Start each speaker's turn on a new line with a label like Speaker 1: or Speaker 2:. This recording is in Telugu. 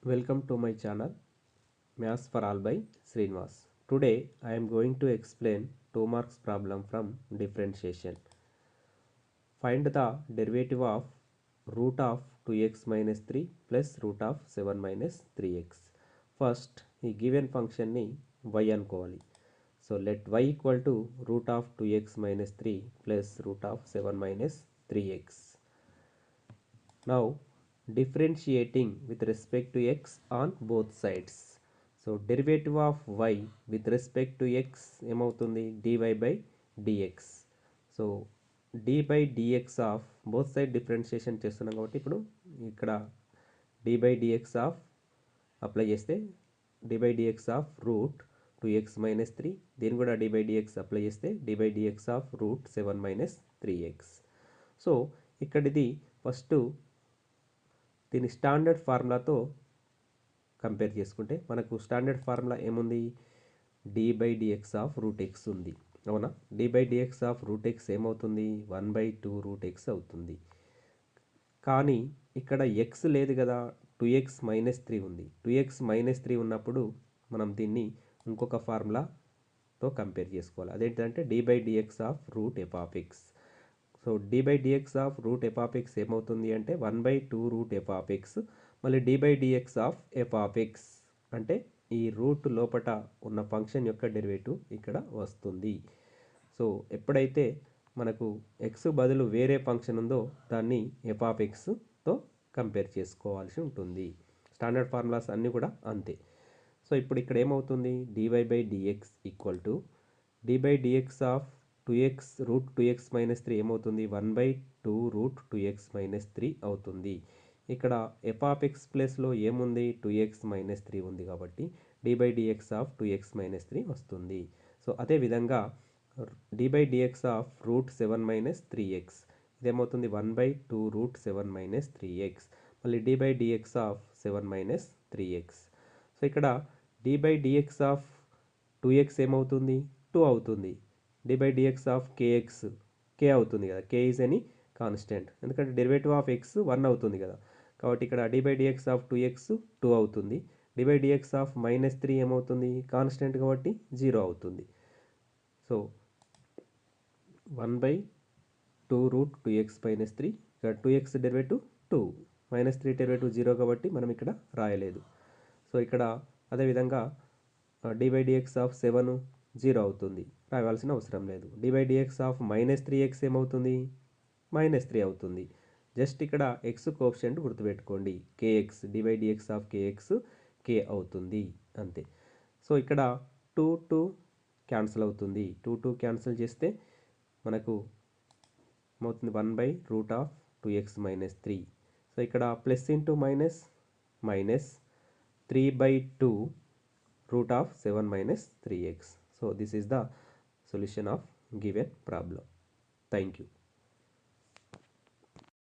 Speaker 1: Welcome to my channel Maths for All by Srinivas. Today I am going to explain 2 marks problem from differentiation. Find the derivative of root of 2x minus 3 plus root of 7 minus 3x. First, ఈ given function ని y అనుకోవాలి. So let y equal to root of 2x minus 3 plus root of 7 minus 3x. Now differentiating with respect to x on both sides. So derivative of y with respect to x ఏమవుతుంది dy by dx. So d by dx of both side differentiation చేస్తున్నాం కాబట్టి ఇప్పుడు ఇక్కడ d by dx of apply చేస్తే d by dx of root 2x minus 3 దీన్ని కూడా d by dx అప్లై చేస్తే d by dx of root 7 minus 3x. So ఇక్కడ ఇది ఫస్ట్ దీని స్టాండర్డ్ ఫార్ములాతో కంపేర్ చేసుకుంటే మనకు స్టాండర్డ్ ఫార్ములా ఏముంది d by dx of root x ఉంది అవునా. d by dx of root x ఏమవుతుంది 1/2 రూట్ ఎక్స్ అవుతుంది. కానీ ఇక్కడ ఎక్స్ లేదు కదా 2x మైనస్ 3 ఉంది. 2x మైనస్ 3 ఉన్నప్పుడు మనం దీన్ని ఇంకొక ఫార్ములాతో కంపేర్ చేసుకోవాలి. అదేంటంటే d by dx of root f of x. So d by dx of root f of x ఏమవుతుంది అంటే 1/2 రూట్ ఎఫ్ ఆఫ్ ఎక్స్ మళ్ళీ d by dx of f of x అంటే ఈ రూట్ లోపట ఉన్న ఫంక్షన్ యొక్క డెరివేటివ్ ఇక్కడ వస్తుంది. సో ఎప్పుడైతే మనకు ఎక్స్ బదులు వేరే ఫంక్షన్ ఉందో దాన్ని ఎఫ్ ఆఫ్ ఎక్స్తో కంపేర్ చేసుకోవాల్సి ఉంటుంది. స్టాండర్డ్ ఫార్ములాస్ అన్నీ కూడా అంతే. సో ఇప్పుడు ఇక్కడ ఏమవుతుంది dy by dx equal to d by dx of 2x root 2x minus 3 ఏమవుతుంది 1/2 రూట్ 2x మైనస్ 3 అవుతుంది. ఇక్కడ ఎఫ్ ఆఫ్ ఎక్స్ ప్లస్లో ఏముంది 2x మైనస్ 3 ఉంది కాబట్టి d by dx of 2x minus 3 వస్తుంది. సో అదేవిధంగా d by dx of root 7 minus 3x ఇదేమవుతుంది 1/2 రూట్ 7 మైనస్ 3x మళ్ళీ d by dx of 7 minus 3x. So ఇక్కడ d by dx of 2x ఏమవుతుంది 2 అవుతుంది. d by dx of kx k అవుతుంది కదా, k ఈజ్ ఎనీ కాన్స్టెంట్ ఎందుకంటే డెరివేటివ్ ఆఫ్ x 1 అవుతుంది కదా. కాబట్టి ఇక్కడ d by dx of 2x 2 అవుతుంది. d by dx of minus 3 ఏమవుతుంది కాన్స్టెంట్ కాబట్టి 0 అవుతుంది. సో 1/2 రూట్ 2x మైనస్ 3 ఇక్కడ 2x డెరివేటివ్ 2 మైనస్ 3 డెరివేటివ్ 0 కాబట్టి మనం ఇక్కడ రాయలేదు. సో ఇక్కడ అదేవిధంగా d బై డిఎక్స్ ఆఫ్ 7 0 అవుతుంది, రావాల్సిన అవసరం లేదు. d by dx of minus 3x ఏమవుతుంది మైనస్ 3 అవుతుంది. జస్ట్ ఇక్కడ ఎక్స్ కోఎఫిషియంట్ గుర్తుపెట్టుకోండి kx d by dx of kx k అవుతుంది అంతే. సో ఇక్కడ 2 క్యాన్సిల్ అవుతుంది, 2 క్యాన్సిల్ చేస్తే మనకు ఏమవుతుంది 1/రూట్ ఆఫ్ 2x మైనస్ 3. సో ఇక్కడ plus into minus minus 3/2 root of 7 minus 3x. So this is the solution of given problem. Thank you.